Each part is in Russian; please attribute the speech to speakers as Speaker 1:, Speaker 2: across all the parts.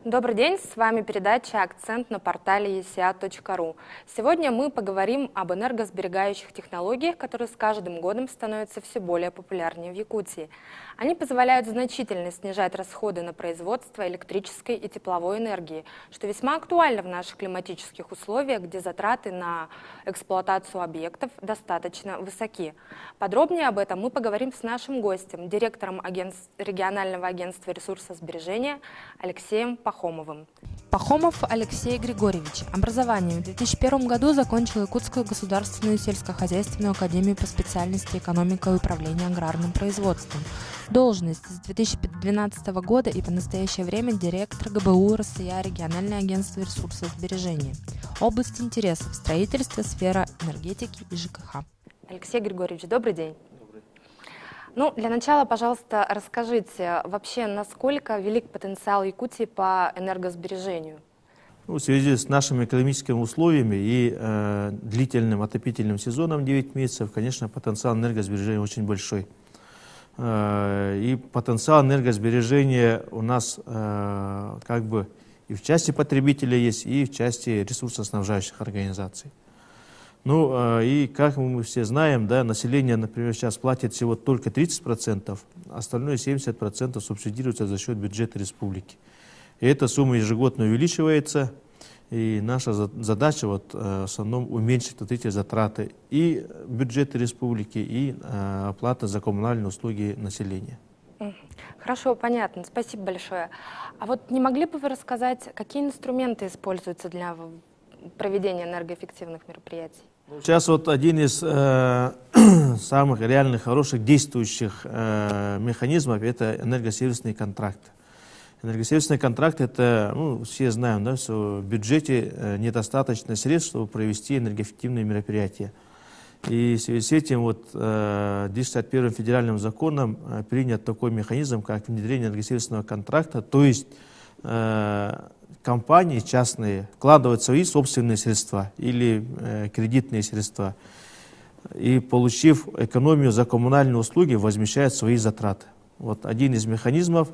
Speaker 1: Добрый день, с вами передача «Акцент» на портале esia.ru. Сегодня мы поговорим об энергосберегающих технологиях, которые с каждым годом становятся все более популярнее в Якутии. Они позволяют значительно снижать расходы на производство электрической и тепловой энергии, что весьма актуально в наших климатических условиях, где затраты на эксплуатацию объектов достаточно высоки. Подробнее об этом мы поговорим с нашим гостем, директором регионального агентства ресурсосбережения Алексеем Пахомовым.
Speaker 2: Пахомов Алексей Григорьевич. Образование. В 2001 году закончил Якутскую государственную сельскохозяйственную академию по специальности экономика и управление аграрным производством. Должность с 2012 года и по настоящее время директор ГБУ РСЯ региональное агентство ресурсосбережения. Область интересов: строительство, сфера энергетики и ЖКХ.
Speaker 1: Алексей Григорьевич, добрый день. Ну, для начала, пожалуйста, расскажите вообще, насколько велик потенциал Якутии по энергосбережению?
Speaker 3: В связи с нашими экономическими условиями и длительным отопительным сезоном 9 месяцев, конечно, потенциал энергосбережения очень большой. И потенциал энергосбережения у нас как бы и в части потребителя есть, и в части ресурсоснабжающих организаций. Ну и как мы все знаем, да, население, например, сейчас платит всего только 30%, остальное 70% субсидируется за счет бюджета республики. И эта сумма ежегодно увеличивается, и наша задача вот, в основном уменьшить вот эти затраты и бюджета республики, и оплата за коммунальные услуги населения.
Speaker 1: Хорошо, понятно, спасибо большое. А вот не могли бы вы рассказать, какие инструменты используются для проведения энергоэффективных мероприятий?
Speaker 3: Сейчас вот один из самых реальных, хороших, действующих механизмов – это энергосервисный контракт. Энергосервисный контракт – это, ну, все знаем, да, что в бюджете недостаточно средств, чтобы провести энергоэффективные мероприятия. И в связи с этим вот 261 федеральным законом принят такой механизм, как внедрение энергосервисного контракта, то есть компании частные вкладывают свои собственные средства или кредитные средства и, получив экономию за коммунальные услуги, возмещают свои затраты. Вот один из механизмов.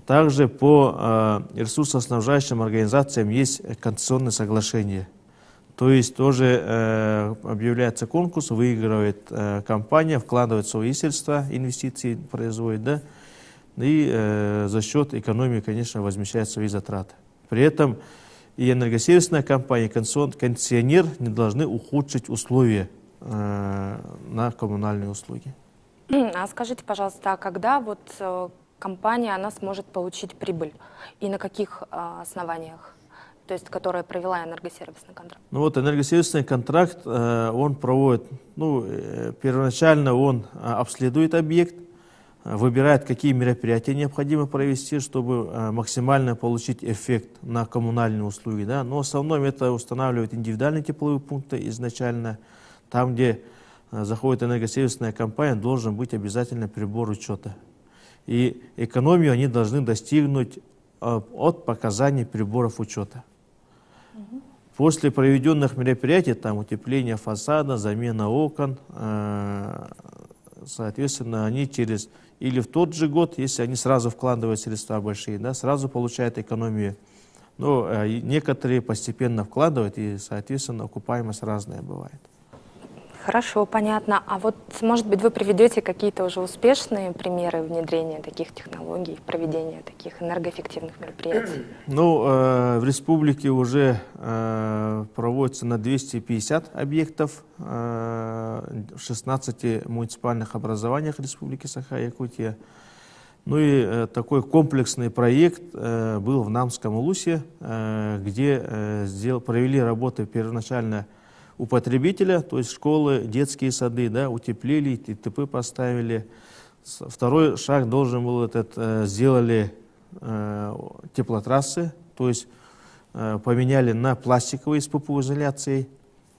Speaker 3: Также по ресурсоснабжающим организациям есть концессионные соглашения. То есть тоже объявляется конкурс, выигрывает компания, вкладывает свои средства, инвестиции производит, да, и за счет экономии, конечно, возмещает свои затраты. При этом и энергосервисная компания, и концессионер не должны ухудшить условия на коммунальные услуги.
Speaker 1: А скажите, пожалуйста, а когда вот компания она сможет получить прибыль и на каких основаниях, то есть которая провела энергосервисный контракт?
Speaker 3: Ну вот энергосервисный контракт, он проводит, ну, первоначально он обследует объект, выбирает, какие мероприятия необходимо провести, чтобы максимально получить эффект на коммунальные услуги. Да? Но в основном это устанавливают индивидуальные тепловые пункты изначально. Там, где заходит энергосервисная компания, должен быть обязательно прибор учета. И экономию они должны достигнуть от показаний приборов учета. После проведенных мероприятий, там утепление фасада, замена окон, соответственно, они через или в тот же год, если они сразу вкладывают средства большие, да, сразу получают экономию. Но некоторые постепенно вкладывают, и, соответственно, окупаемость разная бывает.
Speaker 1: Хорошо, понятно. А вот, может быть, вы приведете какие-то уже успешные примеры внедрения таких технологий, проведения таких энергоэффективных мероприятий?
Speaker 3: Ну, в республике уже проводится на 250 объектов в 16 муниципальных образованиях Республики Саха-Якутия. Ну и такой комплексный проект был в Намском Улусе, где провели работы первоначально у потребителя, то есть школы, детские сады, да, утеплили, ТТП поставили. Второй шаг должен был сделали теплотрассы, то есть поменяли на пластиковые с ППУ-изоляцией,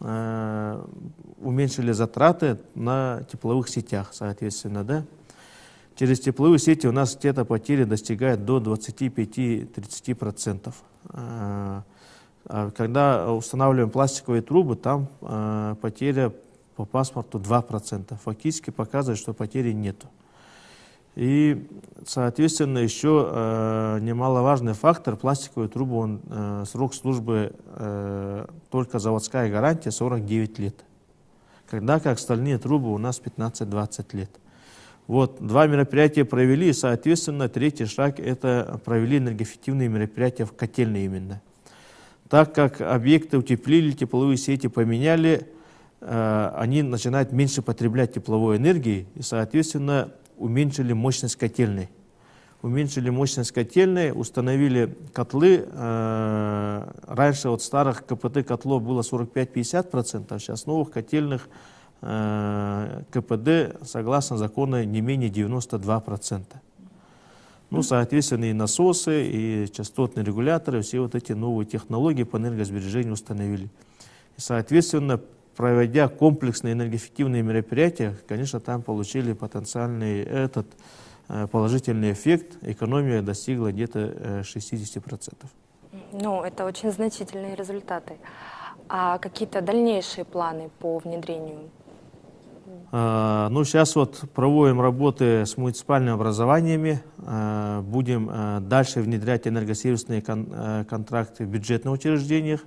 Speaker 3: уменьшили затраты на тепловых сетях, соответственно, да. Через тепловые сети у нас где-то потери достигают до 25-30%. Когда устанавливаем пластиковые трубы, там потеря по паспорту 2%. Фактически показывает, что потери нету. И, соответственно, еще немаловажный фактор, пластиковую трубу, срок службы, только заводская гарантия 49 лет. Когда как остальные трубы у нас 15-20 лет. Вот, 2 мероприятия провели, и, соответственно, третий шаг – это провели энергоэффективные мероприятия в котельной именно. Так как объекты утеплили, тепловые сети поменяли, они начинают меньше потреблять тепловой энергии, и, соответственно, уменьшили мощность котельной. Уменьшили мощность котельной, установили котлы. Раньше от старых КПД котлов было 45-50%, сейчас новых котельных КПД, согласно закону, не менее 92%. Ну, соответственно, и насосы, и частотные регуляторы, все вот эти новые технологии по энергосбережению установили. И, соответственно, проводя комплексные энергоэффективные мероприятия, конечно, там получили потенциальный положительный эффект. Экономия достигла где-то 60%.
Speaker 1: Ну, это очень значительные результаты. А какие-то дальнейшие планы по внедрению?
Speaker 3: Ну, сейчас вот проводим работы с муниципальными образованиями, будем дальше внедрять энергосервисные контракты в бюджетных учреждениях.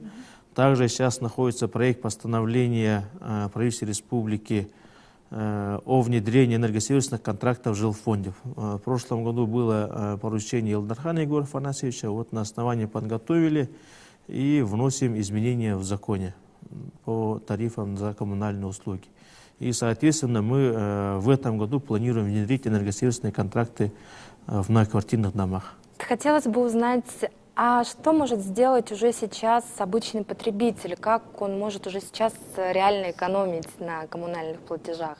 Speaker 3: Также сейчас находится проект постановления правительства республики о внедрении энергосервисных контрактов в жилфонде. В прошлом году было поручение Елдархана Егора Афанасьевича, вот на основании подготовили и вносим изменения в законе по тарифам за коммунальные услуги. И, соответственно, мы в этом году планируем внедрить энергосервисные контракты в многоквартирных домах.
Speaker 1: Хотелось бы узнать, а что может сделать уже сейчас обычный потребитель? Как он может уже сейчас реально экономить на коммунальных платежах?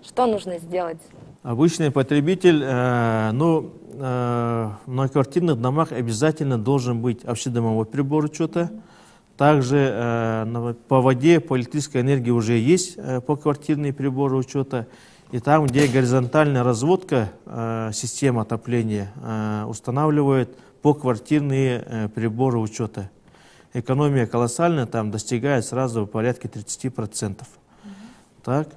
Speaker 1: Что нужно сделать?
Speaker 3: Обычный потребитель, в многоквартирных домах обязательно должен быть общедомовой прибор учета. Также по воде, по электрической энергии уже есть поквартирные приборы учета. И там, где горизонтальная разводка, система отопления устанавливает поквартирные приборы учета. Экономия колоссальная, там достигает сразу порядка 30%. Так.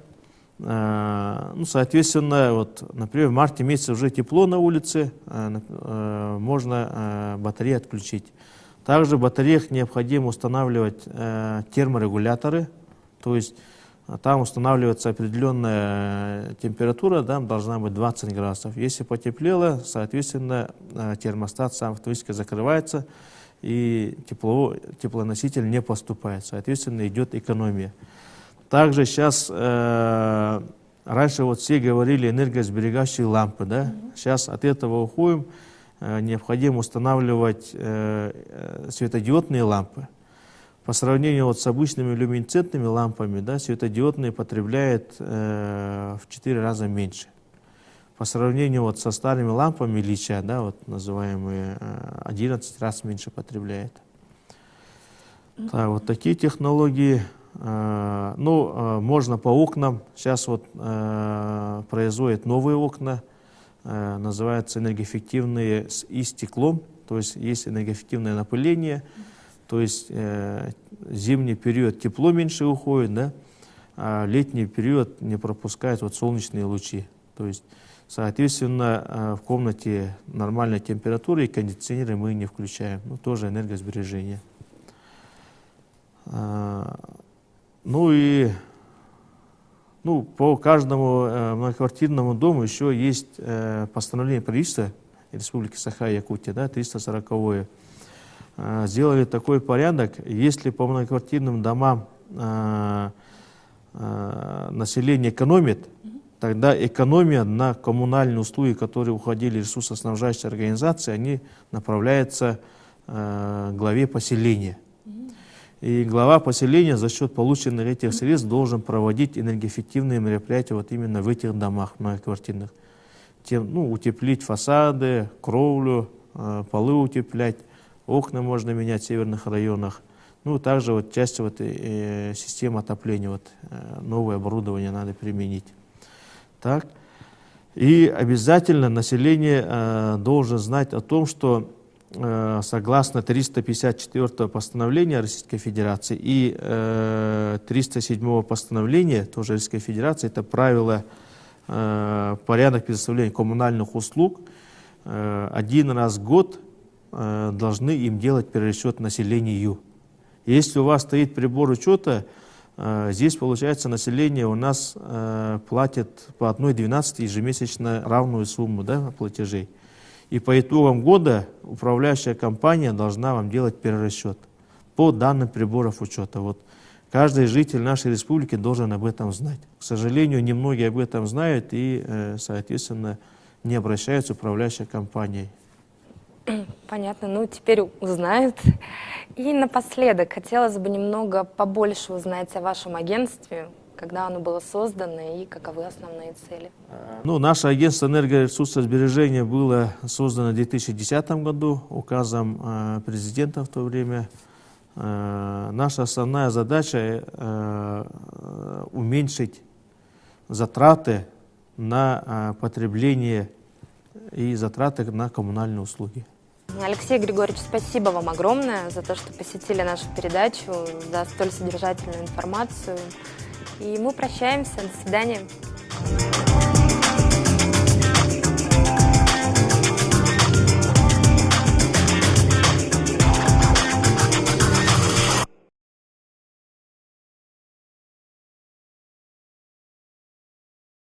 Speaker 3: Ну, соответственно, вот, например, в марте месяце уже тепло на улице, можно батареи отключить. Также в батареях необходимо устанавливать терморегуляторы, то есть там устанавливается определенная температура, там должна быть 20 градусов. Если потеплело, соответственно, термостат сам автоматически закрывается, и теплоноситель не поступает, соответственно, идет экономия. Также сейчас, раньше вот все говорили энергосберегающие лампы, да? Сейчас от этого уходим. Необходимо устанавливать светодиодные лампы. По сравнению вот с обычными люминесцентными лампами, да, светодиодные потребляют в 4 раза меньше. По сравнению вот со старыми лампами Ильича, да, вот называемые, 11 раз меньше потребляет. Так, вот такие технологии. Можно по окнам. Сейчас вот производят новые окна. Называются энергоэффективные и стеклом, то есть энергоэффективное напыление, то есть зимний период тепло меньше уходит, да, а летний период не пропускает вот солнечные лучи. То есть, соответственно, в комнате нормальная температура и кондиционеры мы не включаем, тоже энергосбережение. По каждому многоквартирному дому еще есть постановление правительства Республики Саха-Якутия, да, 340-е. Сделали такой порядок, если по многоквартирным домам население экономит, тогда экономия на коммунальные услуги, которые уходили ресурсоснабжающие организации, они направляются главе поселения. И глава поселения за счет полученных этих средств должен проводить энергоэффективные мероприятия вот именно в этих домах многоквартирных. Утеплить фасады, кровлю, полы утеплять, окна можно менять в северных районах. Также вот часть системы отопления, новое оборудование надо применить. Так. И обязательно население должно знать о том, что согласно 354 постановления Российской Федерации и 307 постановления тоже Российской Федерации, это правила порядок предоставления коммунальных услуг, один раз в год должны им делать перерасчет населению. Если у вас стоит прибор учета, здесь, получается, население у нас платит по 1,12 ежемесячно равную сумму, да, платежей. И по итогам года управляющая компания должна вам делать перерасчет по данным приборов учета. Вот каждый житель нашей республики должен об этом знать. К сожалению, немногие об этом знают и, соответственно, не обращаются в управляющей компанией.
Speaker 1: Понятно, ну теперь узнают. И напоследок, хотелось бы немного побольше узнать о вашем агентстве, когда оно было создано и каковы основные цели.
Speaker 3: Ну, наше агентство энергоресурсосбережения было создано в 2010 году указом президента в то время. Наша основная задача уменьшить затраты на потребление и затраты на коммунальные услуги.
Speaker 1: Алексей Григорьевич, спасибо вам огромное за то, что посетили нашу передачу, за столь содержательную информацию. И мы прощаемся. До свидания.